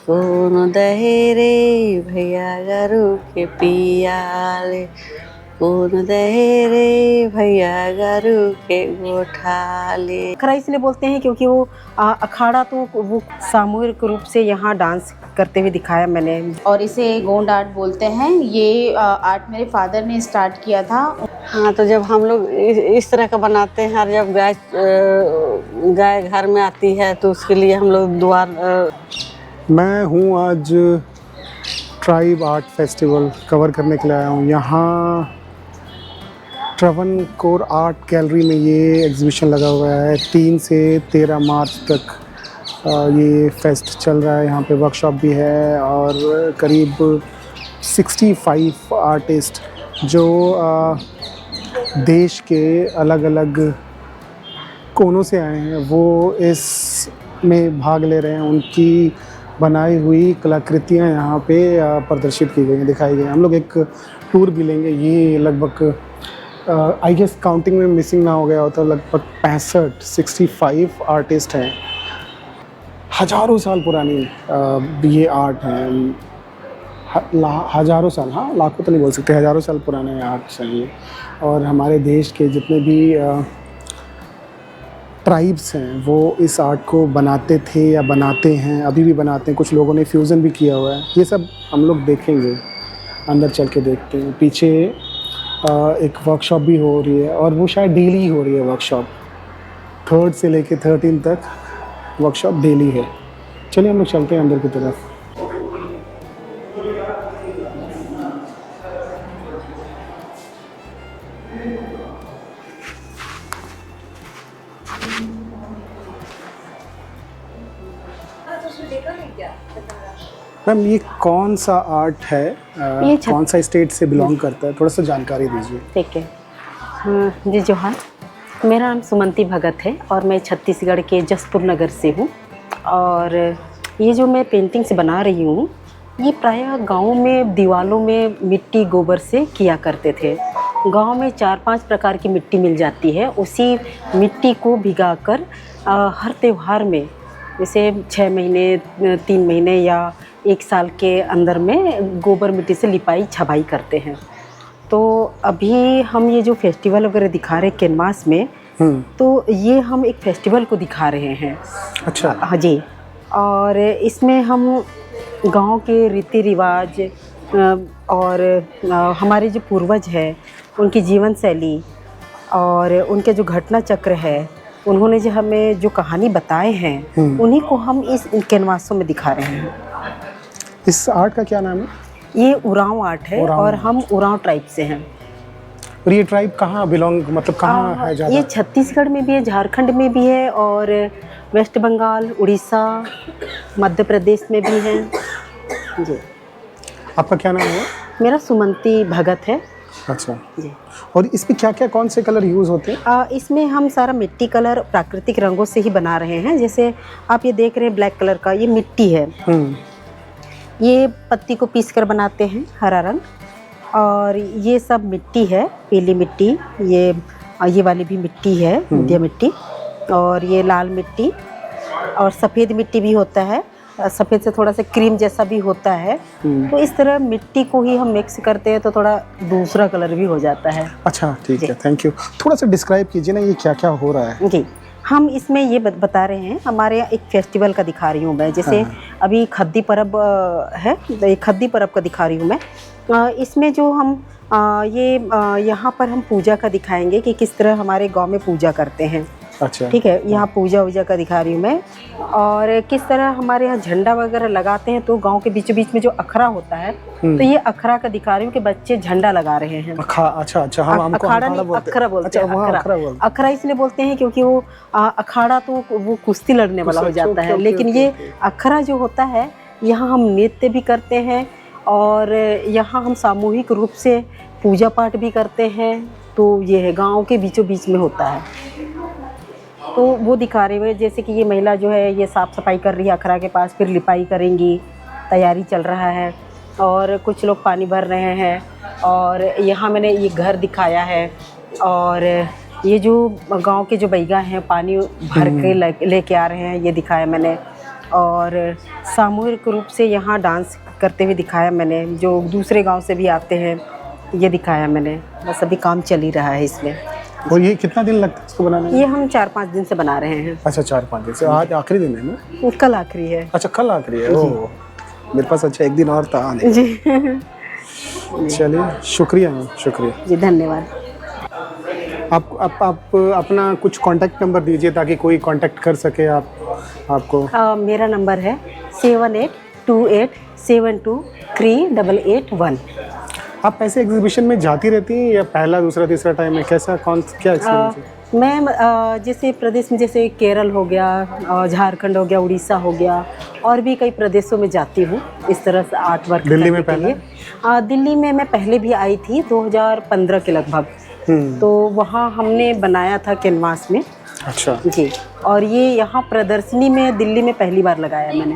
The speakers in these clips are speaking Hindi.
कौन दहे रे भैया गरू के पियाले, कौन दहे रे भैया गरू के गोठाले। अखाड़ा इसलिए बोलते हैं क्योंकि वो अखाड़ा तो वो सामूहिक रूप से यहाँ डांस करते हुए दिखाया मैंने। और इसे गोंड आर्ट बोलते हैं। ये आर्ट मेरे फादर ने स्टार्ट किया था। हाँ, तो जब हम लोग इस तरह का बनाते हैं और जब गाय घर में आती है तो उसके लिए हम लोग द्वार। मैं हूँ आज ट्राइब आर्ट फेस्टिवल कवर करने के लिए आया हूँ। यहाँ ट्रावनकोर आर्ट गैलरी में ये एग्जीबिशन लगा हुआ है। 3 से 13 मार्च तक ये फेस्ट चल रहा है। यहाँ पे वर्कशॉप भी है और करीब 65 आर्टिस्ट जो देश के अलग अलग कोनों से आए हैं वो इस में भाग ले रहे हैं। उनकी बनाई हुई कलाकृतियाँ यहाँ पे प्रदर्शित की गई हैं, दिखाई गई हैं। हम लोग एक टूर भी लेंगे। ये लगभग आई गेस काउंटिंग में मिसिंग ना हो गया होता, लगभग 65 आर्टिस्ट हैं। हज़ारों साल पुरानी ये आर्ट है। हज़ारों साल, हाँ लाखों तो नहीं बोल सकते, हज़ारों साल पुराने आर्ट्स हैं ये। और हमारे देश के जितने भी ट्राइब्स हैं वो इस आर्ट को बनाते थे या बनाते हैं, अभी भी बनाते हैं। कुछ लोगों ने फ्यूज़न भी किया हुआ है। ये सब हम लोग देखेंगे, अंदर चल के देखते हैं। पीछे एक वर्कशॉप भी हो रही है और वो शायद डेली हो रही है वर्कशॉप। 3rd से लेके 13 तक वर्कशॉप डेली है। चलिए हम लोग चलते हैं अंदर की तरफ। मैम ये कौन सा आर्ट है, कौन सा स्टेट से बिलोंग करता है, थोड़ा सा जानकारी दीजिए। ठीक है। जी जोहार, मेरा नाम सुमंती भगत है और मैं छत्तीसगढ़ के जसपुर नगर से हूँ। और ये जो मैं पेंटिंग्स बना रही हूँ ये प्रायः गाँव में दीवारों में मिट्टी गोबर से किया करते थे। गांव में 4-5 प्रकार की मिट्टी मिल जाती है। उसी मिट्टी को भिगाकर हर त्यौहार में, जैसे 6 महीने, 3 महीने या 1 साल के अंदर में गोबर मिट्टी से लिपाई छपाई करते हैं। तो अभी हम ये जो फेस्टिवल वगैरह दिखा रहे हैं कैनवास में, तो ये हम एक फेस्टिवल को दिखा रहे हैं। अच्छा। हाँ जी। और इसमें हम गांव के रीति रिवाज और हमारे जो पूर्वज हैं उनकी जीवन शैली और उनके जो घटना चक्र है, उन्होंने जो हमें जो कहानी बताए हैं उन्हीं को हम इस कैनवासों में दिखा रहे हैं। इस आर्ट का क्या नाम है? ये उरांव आर्ट है और हम उरांव ट्राइब से हैं। और ये ट्राइब कहाँ बिलोंग, मतलब कहाँ है ज़्यादा? ये छत्तीसगढ़ में भी है, झारखंड में भी है और वेस्ट बंगाल, उड़ीसा, मध्य प्रदेश में भी है जी। आपका क्या नाम है? मेरा सुमंती भगत है। अच्छा जी। और इसमें क्या क्या कौन से कलर यूज़ होते हैं? इसमें हम सारा मिट्टी कलर प्राकृतिक रंगों से ही बना रहे हैं। जैसे आप ये देख रहे हैं ब्लैक कलर का, ये मिट्टी है। ये पत्ती को पीस कर बनाते हैं, हरा रंग। और ये सब मिट्टी है, पीली मिट्टी, ये वाली भी मिट्टी है, मध्य मिट्टी, और ये लाल मिट्टी और सफ़ेद मिट्टी भी होता है। सफ़ेद से थोड़ा सा क्रीम जैसा भी होता है। तो इस तरह मिट्टी को ही हम मिक्स करते हैं तो थोड़ा दूसरा कलर भी हो जाता है। अच्छा ठीक है, थैंक यू। थोड़ा सा डिस्क्राइब कीजिए ना ये क्या क्या हो रहा है। जी, हम इसमें ये बता रहे हैं, हमारे यहाँ एक फेस्टिवल का दिखा रही हूँ मैं। जैसे अभी खद्दी परब है, ये खद्दी परब का दिखा रही हूँ मैं। इसमें जो हम यहाँ पर हम पूजा का दिखाएंगे कि किस तरह हमारे गांव में पूजा करते हैं। अच्छा ठीक है, यहाँ पूजा वूजा का दिखा रही हूँ मैं। और किस तरह हमारे यहाँ झंडा वगैरह लगाते हैं तो गांव के बीचों बीच में जो अखड़ा होता है, तो ये अखड़ा का दिखा रही हूँ कि बच्चे झंडा लगा रहे हैं। अच्छा, हम अखाड़ा नहीं, अखड़ा बोलते हैं। अखड़ा इसलिए बोलते हैं क्योंकि वो अखाड़ा तो वो कुश्ती लड़ने वाला हो जाता है, लेकिन ये अखड़ा जो होता है यहाँ हम नृत्य भी करते हैं और यहाँ हम सामूहिक रूप से पूजा पाठ भी करते हैं। तो ये है गाँव के बीचों बीच में होता है। तो वो दिखा रहे हुए, जैसे कि ये महिला जो है ये साफ़ सफाई कर रही है अखड़ा के पास, फिर लिपाई करेंगी, तैयारी चल रहा है। और कुछ लोग पानी भर रहे हैं। और यहाँ मैंने ये घर दिखाया है और ये जो गांव के जो बैगा हैं पानी भर के लेके आ रहे हैं, ये दिखाया मैंने। और सामूहिक रूप से यहाँ डांस करते हुए दिखाया मैंने, जो दूसरे गांव से भी आते हैं ये दिखाया मैंने। बस अभी काम चल ही रहा है इसमें। और ये कितना दिन लगता है इसको बनाने में? ये हम 4-5 दिन से बना रहे हैं। अच्छा 4-5 दिन से। आज आखिरी दिन है ना? कल आखिरी है। अच्छा कल आखिरी है। ओह मेरे पास अच्छा एक दिन और था आने। जी चलिए शुक्रिया मैम, शुक्रिया जी, धन्यवाद। आप अपना कुछ कांटेक्ट नंबर दीजिए ताकि कोई कांटेक्ट कर सके आपको। मेरा नंबर है 7828723881। आप ऐसे एग्जीबिशन में जाती रहती हैं या पहला दूसरा तीसरा टाइम है? कैसा क्या एक्सपीरियंस है? मैं जैसे प्रदेश में, जैसे केरल हो गया, झारखंड हो गया, उड़ीसा हो गया, और भी कई प्रदेशों में जाती हूँ इस तरह से आर्ट वर्क दिल्ली में करने के लिए। दिल्ली में मैं पहले भी आई थी 2015 के लगभग। तो वहाँ हमने बनाया था कैनवास में। अच्छा जी, और ये यहाँ प्रदर्शनी में दिल्ली में पहली बार लगाया मैंने।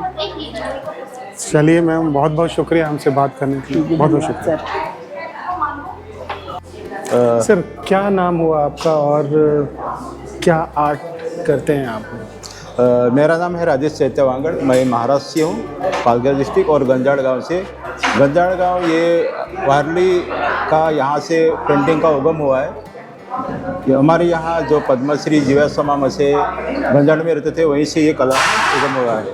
चलिए मैम, बहुत बहुत शुक्रिया हमसे बात करने के लिए। बहुत बहुत शुक्रिया सर। क्या नाम हुआ आपका और क्या आर्ट करते हैं आप? मेरा नाम है राजेश चैत्य वांगड़। मैं महाराष्ट्र से हूँ, पालघर डिस्ट्रिक्ट और गंजाड़ गांव से। गंजाड़ गांव ये वारली का, यहाँ से पेंटिंग का उगम हुआ है। ये हमारे यहाँ जो पद्मश्री जीवाश्मा मसे गंजाड़ में रहते थे, वहीं से ये कला उगम हुआ है।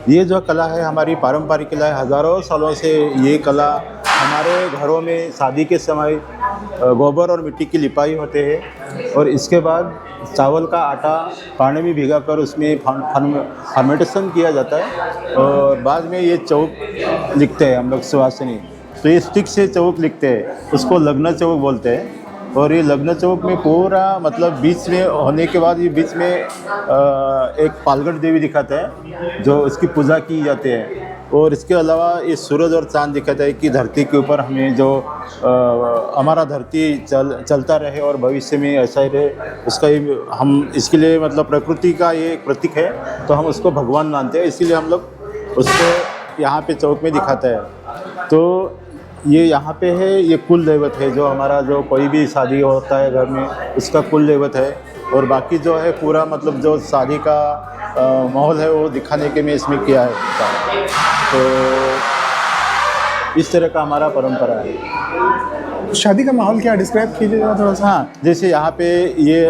ये जो कला है हमारी पारंपरिक कला है। हज़ारों सालों से ये कला हमारे घरों में शादी के समय गोबर और मिट्टी की लिपाई होते हैं, और इसके बाद चावल का आटा पानी में भिगाकर उसमें फर्मेंटेशन किया जाता है, और बाद में ये चौक लिखते हैं हम लोग सुवासिनी। तो ये स्टिक से चौक लिखते हैं, उसको लग्न चौक बोलते हैं। और ये लग्न चौक में पूरा मतलब बीच में होने के बाद ये बीच में एक पालगढ़ देवी दिखाता है जो उसकी पूजा की जाती है। और इसके अलावा ये सूरज और चांद दिखाता है कि धरती के ऊपर हमें जो हमारा धरती चलता रहे और भविष्य में ऐसा ही रहे, उसका ही हम इसके लिए मतलब प्रकृति का ये एक प्रतीक है, तो हम उसको भगवान मानते हैं, इसीलिए हम लोग उसको यहाँ पे चौक में दिखाते हैं। तो ये यहाँ पे है, ये कुल दैवत है जो हमारा, जो कोई भी शादी होता है घर में उसका कुल दैवत है। और बाकी जो है पूरा मतलब जो शादी का माहौल है वो दिखाने के में इसमें किया है। तो इस तरह का हमारा परंपरा है। शादी का माहौल क्या डिस्क्राइब कीजिएगा थोड़ा सा? हाँ, जैसे यहाँ पे ये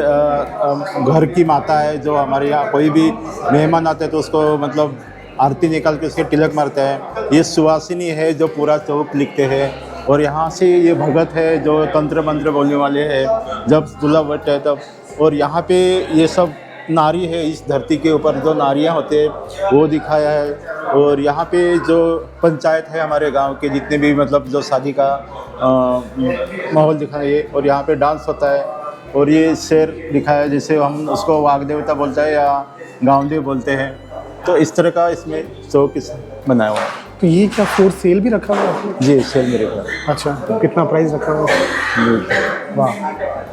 घर की माता है, जो हमारे यहाँ कोई भी मेहमान आते हैं तो उसको मतलब आरती निकाल के उसके तिलक मारते हैं। ये सुवासिनी है जो पूरा चौक लिखते हैं। और यहाँ से ये भगत है जो तंत्र मंत्र बोलने वाले हैं जब दूल्हा बैठते हैं तब। और यहाँ पे ये सब नारी है, इस धरती के ऊपर जो नारियाँ होते हैं वो दिखाया है। और यहाँ पे जो पंचायत है हमारे गांव के जितने भी मतलब जो शादी का माहौल दिखाया है। और यहाँ पे डांस होता है और ये शेर दिखाया है, जैसे हम उसको वाग देवता बोलते हैं या गाँव देव बोलते हैं। तो इस तरह का इसमें चौक बनाया हुआ है। तो ये क्या फूड सेल भी रखा हुआ है आपने? जी, सेल में रखा है। अच्छा, तो कितना प्राइस रखा हुआ है? वाह,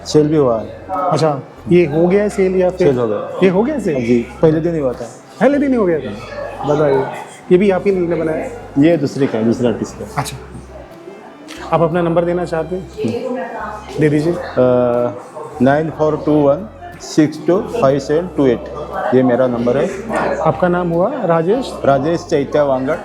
सेल भी हुआ है। अच्छा, ये हो गया है सेल या फिर? सेल हो गया। ये हो गया सेल? जी, पहले दिन ही हुआ था। पहले दिन ही हो गया था? बताइए, ये भी आप ही ने बनाया? ये दूसरे का है, दूसरा आर्टिस्ट का। अच्छा, आप अपना नंबर देना चाहते हैं? दे दीजिए। 9421625728, ये मेरा नंबर है। आपका नाम हुआ? राजेश चैत्य वांगड़।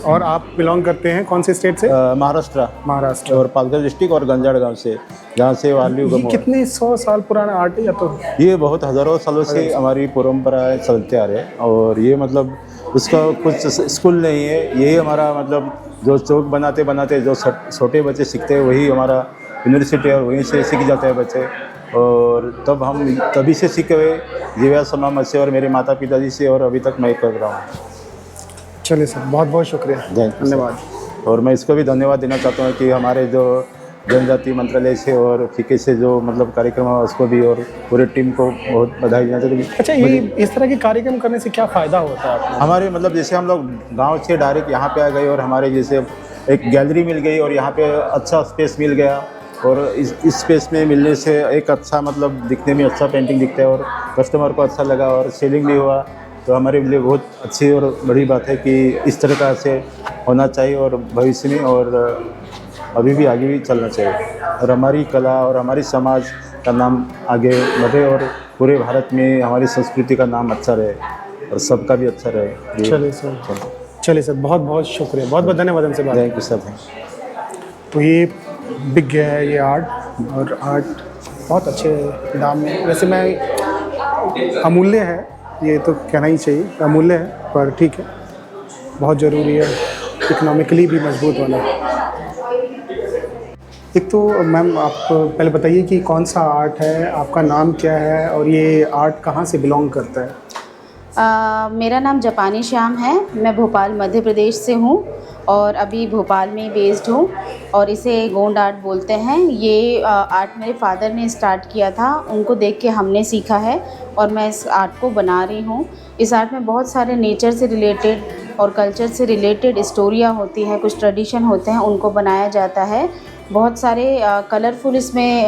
और आप बिलोंग करते हैं कौन से स्टेट से? महाराष्ट्र। महाराष्ट्र। और पालघर डिस्ट्रिक्ट और गंजाड़ गांव से, जहाँ से वारली उगम हुआ। कितने 100 साल पुराना आर्ट है या तो? ये बहुत हज़ारों सालों से हमारी परंपराएं चलते आ रहे हैं। और ये मतलब उसका कुछ स्कूल नहीं है, यही हमारा मतलब जो चौक बनाते बनाते जो छोटे बच्चे सीखते हैं वही हमारा यूनिवर्सिटी और वहीं से सीख जाते हैं बच्चे। और तब हम तभी से सीखे हुए जीवाश्मा मत से और मेरे माता पिताजी से, और अभी तक मैं कर रहा हूँ। चलिए सर, बहुत बहुत शुक्रिया, धन्यवाद। और मैं इसको भी धन्यवाद देना चाहता हूँ कि हमारे जो जनजाति मंत्रालय से और फीके से जो मतलब कार्यक्रम हुआ उसको भी, और पूरे टीम को बहुत बधाई देना चाहता हूँ। अच्छा, ये इस तरह के कार्यक्रम करने से क्या फ़ायदा होता है आपको? हमारे मतलब जैसे हम लोग गांव से डायरेक्ट यहाँ पे आ गए और हमारे जैसे एक गैलरी मिल गई और यहाँ पे अच्छा स्पेस मिल गया, और इस स्पेस में मिलने से एक अच्छा मतलब दिखने में अच्छा पेंटिंग दिखता है और कस्टमर को अच्छा लगा और सेलिंग भी हुआ। तो हमारे लिए बहुत अच्छी और बड़ी बात है कि इस तरह का से होना चाहिए और भविष्य में और अभी भी आगे भी चलना चाहिए, और हमारी कला और हमारी समाज का नाम आगे बढ़े और पूरे भारत में हमारी संस्कृति का नाम अच्छा रहे। और सबका भी अच्छा रहे। चलिए सर, चलिए सर, बहुत बहुत शुक्रिया, बहुत बहुत धन्यवाद हमसे बात। Thank you sir. तो ये बिक गया है ये आर्ट, और आर्ट बहुत अच्छे दाम में, वैसे मैं अमूल्य है, ये तो कहना ही चाहिए, अमूल्य है, पर ठीक है, बहुत ज़रूरी है इकोनॉमिकली भी मजबूत होना। एक तो मैम आप पहले बताइए कि कौन सा आर्ट है, आपका नाम क्या है, और ये आर्ट कहाँ से बिलोंग करता है? मेरा नाम जापानी श्याम है, मैं भोपाल मध्य प्रदेश से हूँ और अभी भोपाल में ही बेस्ड हूँ, और इसे गोंड आर्ट बोलते हैं। ये आर्ट मेरे फादर ने स्टार्ट किया था, उनको देख के हमने सीखा है और मैं इस आर्ट को बना रही हूँ। इस आर्ट में बहुत सारे नेचर से रिलेटेड और कल्चर से रिलेटेड स्टोरियाँ होती हैं, कुछ ट्रेडिशन होते हैं, उनको बनाया जाता है। बहुत सारे कलरफुल इसमें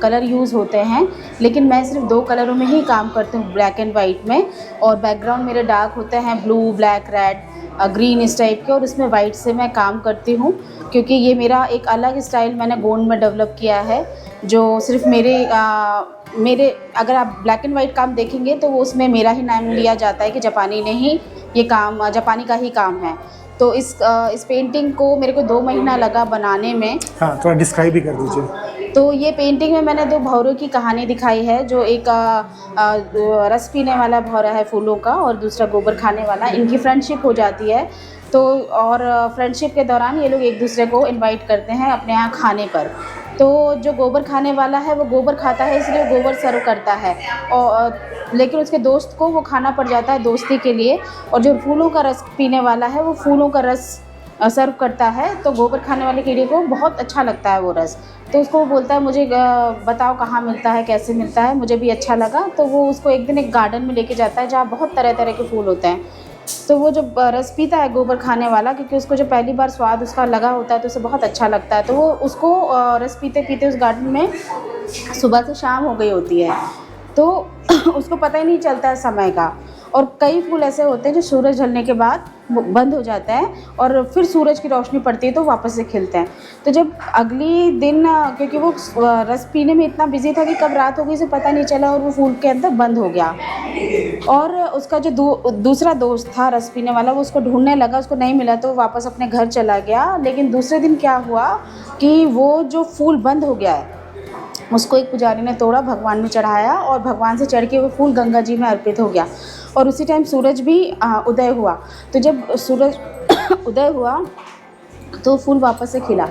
कलर यूज़ होते हैं, लेकिन मैं सिर्फ 2 कलरों में ही काम करती हूँ, ब्लैक एंड वाइट में, और बैकग्राउंड मेरे डार्क होते हैं, ब्लू, ब्लैक, रेड, ग्रीन इस टाइप के, और उसमें वाइट से मैं काम करती हूँ, क्योंकि ये मेरा एक अलग स्टाइल मैंने गोंड में डेवलप किया है, जो सिर्फ मेरे अगर आप ब्लैक एंड वाइट काम देखेंगे तो वो उसमें मेरा ही नाम लिया जाता है कि जापानी ने ही ये काम, जापानी का ही काम है। तो इस पेंटिंग को मेरे को 2 महीना लगा बनाने में। हाँ, थोड़ा डिस्क्राइब भी कर दीजिए। तो ये पेंटिंग में मैंने 2 भौरों की कहानी दिखाई है, जो एक रस पीने वाला भौरा है फूलों का और दूसरा गोबर खाने वाला। इनकी फ्रेंडशिप हो जाती है, तो और फ्रेंडशिप के दौरान ये लोग एक दूसरे को इनवाइट करते हैं अपने यहाँ खाने पर। तो जो गोबर खाने वाला है वो गोबर खाता है, इसलिए गोबर सर्व करता है, और लेकिन उसके दोस्त को वो खाना पड़ जाता है दोस्ती के लिए, और जो फूलों का रस पीने वाला है वो फूलों का रस सर्व करता है। तो गोबर खाने वाले कीड़े को बहुत अच्छा लगता है वो रस, तो उसको वो बोलता है मुझे बताओ कहाँ मिलता है, कैसे मिलता है। मुझे भी अच्छा लगा, तो वो उसको एक दिन एक गार्डन में लेके जाता है जहाँ बहुत तरह तरह के फूल होते हैं। तो वो जो रस पीता है गोबर खाने वाला, क्योंकि उसको जो पहली बार स्वाद उसका लगा होता है तो उसे बहुत अच्छा लगता है, तो वो उसको रस पीते पीते उस गार्डन में सुबह से शाम हो गई होती है, तो उसको पता ही नहीं चलता है समय का। और कई फूल ऐसे होते हैं जो सूरज ढलने के बाद बंद हो जाते हैं और फिर सूरज की रोशनी पड़ती है तो वापस से खिलते हैं। तो जब अगली दिन, क्योंकि वो रस पीने में इतना बिजी था कि कब रात हो गई उसे पता नहीं चला और वो फूल के अंदर बंद हो गया। और उसका जो दूसरा दोस्त था रस पीने वाला, वो उसको ढूंढने लगा, उसको नहीं मिला तो वापस अपने घर चला गया। लेकिन दूसरे दिन क्या हुआ कि वो जो फूल बंद हो गया है उसको एक पुजारी ने तोड़ा, भगवान में चढ़ाया, और भगवान से चढ़ के वो फूल गंगा जी में अर्पित हो गया। और उसी टाइम सूरज भी उदय हुआ। तो जब सूरज उदय हुआ तो फूल वापस से खिला,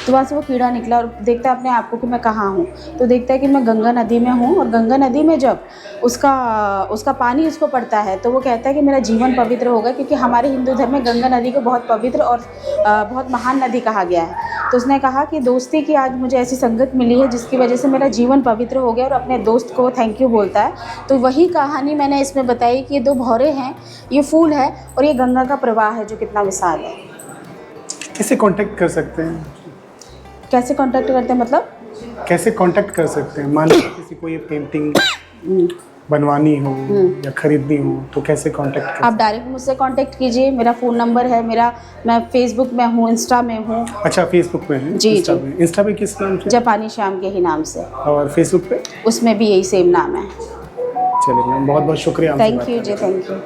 तो वहाँ से वो कीड़ा निकला और देखता है अपने आप को कि मैं कहाँ हूँ। तो देखता है कि मैं गंगा नदी में हूँ, और गंगा नदी में जब उसका पानी उसको पड़ता है तो वो कहता है कि मेरा जीवन पवित्र होगा, क्योंकि हमारे हिंदू धर्म में गंगा नदी को बहुत पवित्र और बहुत महान नदी कहा गया है। तो उसने कहा कि दोस्ती की आज मुझे ऐसी संगत मिली है जिसकी वजह से मेरा जीवन पवित्र हो गया, और अपने दोस्त को थैंक यू बोलता है। तो वही कहानी मैंने इसमें बताई कि ये 2 भौरे हैं, ये फूल है और ये गंगा का प्रवाह है जो कितना विशाल है। कैसे कांटेक्ट कर सकते हैं? कैसे कांटेक्ट करते हैं मतलब? कैसे कांटेक्ट कर सकते हैं? मान लीजिए किसी को ये पेंटिंग बनवानी हो या खरीदनी हो तो कैसे कांटेक्ट कर? आप डायरेक्ट मुझसे कांटेक्ट कीजिए, मेरा फ़ोन नंबर है, मैं फेसबुक में हूँ, इंस्टा में हूँ। अच्छा, फेसबुक में है? जी, इंस्टा जी। पे? इंस्टा पे किस नाम से? जापानी श्याम के ही नाम से। और फेसबुक पे? उसमें भी यही सेम नाम है। चलिए मैम, बहुत बहुत शुक्रिया। थैंक यू जी, थैंक यू।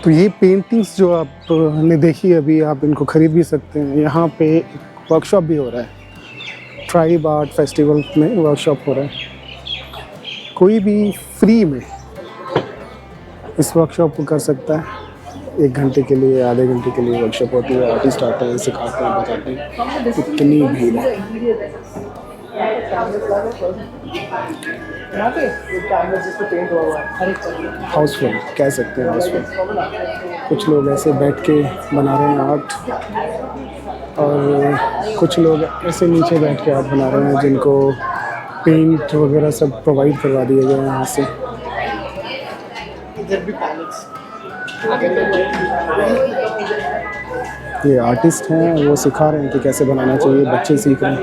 तो ये पेंटिंग्स जो आपने देखी अभी, आप इनको खरीद भी सकते हैं। यहाँ पे वर्कशॉप भी हो रहा है, ट्राइब आर्ट फेस्टिवल में वर्कशॉप हो रहा है। कोई भी फ्री में इस वर्कशॉप को कर सकता है। 1 घंटे के लिए, आधे घंटे के लिए वर्कशॉप होती है। आर्टिस्ट आते हैं, सिखाते हैं, बताते हैं। इतनी भीड़ है। हाउसफुल कह सकते हैं, हाउसफुल। कुछ लोग ऐसे बैठ के बना रहे हैं आर्ट, और कुछ लोग ऐसे नीचे बैठ के आर्ट बना रहे हैं, जिनको पेंट वगैरह सब प्रोवाइड करवा दिए गए हैं यहाँ से। इधर भी पैलेट्स। ये आर्टिस्ट हैं, वो सिखा रहे हैं कि कैसे बनाना चाहिए, बच्चे सीख रहे हैं।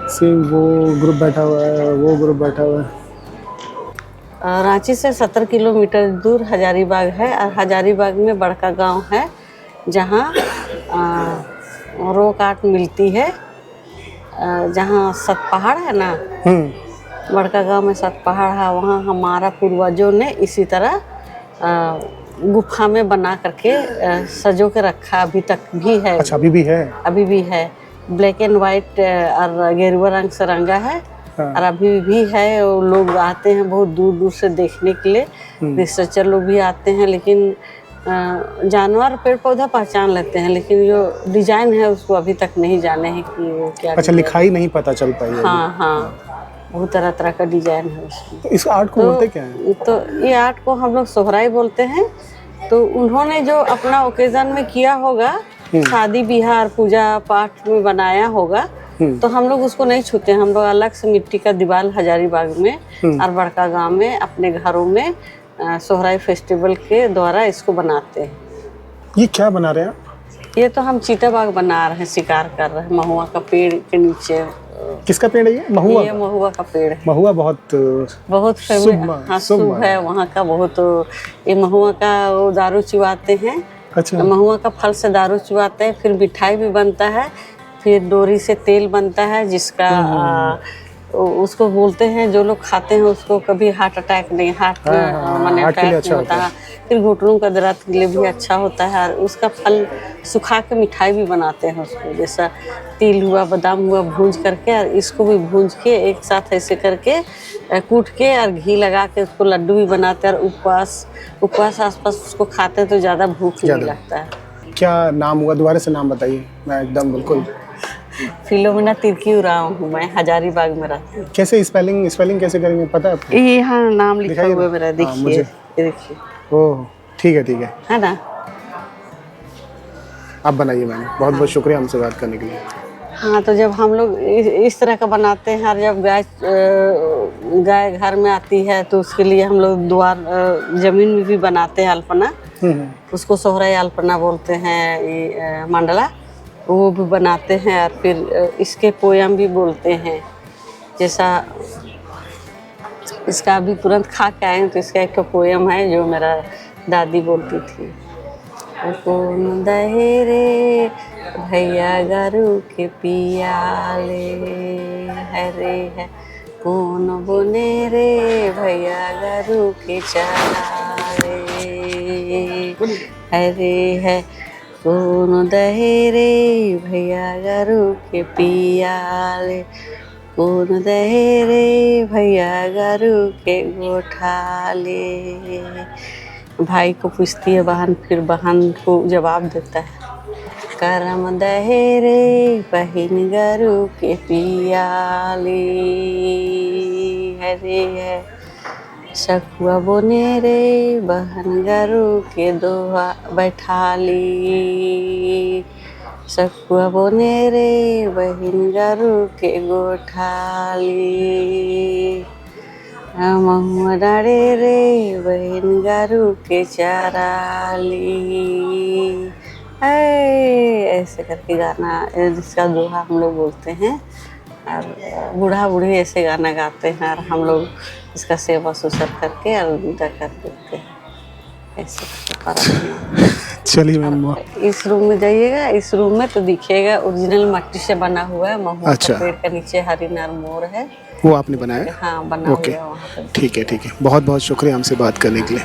सेम वो ग्रुप बैठा हुआ है, वो ग्रुप बैठा हुआ है। रांची से 17 किलोमीटर दूर हजारीबाग है, और हजारीबाग में बड़का गांव है जहां रॉक आर्ट मिलती है। जहाँ सब पहाड़ है ना, बड़का गांव में सात पहाड़ है, वहाँ हमारा पूर्वजों ने इसी तरह गुफा में बना करके सजो के रखा, अभी तक भी है। अच्छा, अभी भी है? अभी भी है, ब्लैक एंड वाइट और गेरुआ रंग से रंगा है। हाँ। और अभी भी है, और लोग आते हैं बहुत दूर दूर से देखने के लिए, रिसर्चर लोग भी आते हैं। लेकिन जानवर पेड़ पौधा पहचान लेते हैं, लेकिन जो डिजाइन है उसको अभी तक नहीं जाने हैं कि वो क्या। अच्छा, लिखाई नहीं पता चल पाई है? हाँ हाँ, बहुत तरह तरह का डिजाइन है उसमें। तो इस आर्ट को बोलते क्या है? तो ये आर्ट को हम लोग सोहराई बोलते हैं। तो उन्होंने जो अपना ओकेजन में किया होगा, शादी बिहार पूजा पाठ में बनाया होगा, तो हम लोग उसको नहीं छूते। हम लोग अलग से मिट्टी का दीवार हजारीबाग में और बड़का गांव में अपने घरों में सोहराई फेस्टिवल के द्वारा इसको बनाते हैं। ये क्या बना रहे हैं आप? ये तो हम चीताबाग बना रहे हैं, शिकार कर रहे हैं महुआ का पेड़ के नीचे। किसका पेड़ है ये? महुआ? ये महुआ का पेड़ है। महुआ बहुत शुभ है वहाँ का बहुत। ये महुआ का वो दारू चुवाते हैं। अच्छा। महुआ का फल से दारू चुवाते हैं, फिर मिठाई भी बनता है, फिर डोरी से तेल बनता है, जिसका उसको बोलते हैं, जो लोग खाते हैं उसको कभी हार्ट अटैक नहीं, हार्ट माने हार्ट के लिए अटैक अच्छा नहीं होता है। फिर घुटनों का दर्द के लिए भी अच्छा होता है। और उसका फल सुखा के मिठाई भी बनाते हैं उसको, जैसा तिल हुआ, बादाम हुआ, भूंज करके, और इसको भी भूंज के एक साथ ऐसे करके कूट के और घी लगा के उसको लड्डू भी बनाते हैं। और उपवास आसपास उसको खाते हैं तो ज़्यादा भूख नहीं लगता है। क्या नाम हुआ? दोबारा से नाम बताइए। मैं एकदम बिल्कुल। फिलोमिना तिर्की उराव हूँ मैं, हजारीबाग में रहती हूँ। कैसे स्पेलिंग कैसे करेंगे, पता है आपको? ये यहाँ नाम लिखा दिखाइए हुआ है ना। मेरा, हाँ, देखिए मुझे। ये देखिए। ओह, ठीक है है ना। आप बनाइए मैम, बहुत बहुत शुक्रिया हमसे बात करने के लिए। हाँ, तो जब हम लोग इस तरह का बनाते हैं, और जब गाय घर में आती है तो उसके लिए हम लोग द्वार जमीन में भी बनाते हैं अल्पना। उसको सोहराई अल्पना बोलते हैं। ये मंडला वो भी बनाते हैं। और फिर इसके पोयम भी बोलते हैं। जैसा इसका अभी तुरंत खा के आए हैं, तो इसका एक पोयम है जो मेरा दादी बोलती थी। कौन दहे रे भैया गारू के पियाले, हरे है कौन बोने रे भैया गारू के चाले, हरे है कौन दहे रे भैया गारू के पियाले, कौन दहे रे भैया गारू के गोठाले। भाई को पूछती है बहन, फिर बहन को जवाब देता है, करम दहे रे बहिन गारू के पियाले, हरे है सखुआ बोने रे बहन गारू के दोहा बैठाली, सखुआ बोने रे बहिन गारू के गोठाली, महुआ डारे रे बहन गारू के चाराली। ऐसे करके गाना, जिसका दोहा हम लोग बोलते हैं। और बूढ़ा बूढ़ी ऐसे गाना गाते हैं, और हम लोग इसका सेवा सुसर करके और विदा कर देते हैं। ऐसे चलिए मैम। इस रूम में जाइएगा, इस रूम में तो दिखेगा ओरिजिनल मट्टी से बना हुआ है। महुआ अच्छा। के पेड़ के नीचे हरिनार मोर है, वो आपने बनाया? हाँ बना ओके, हुआ है वहाँ पे। ठीक है। बहुत बहुत शुक्रिया हमसे बात करने के लिए।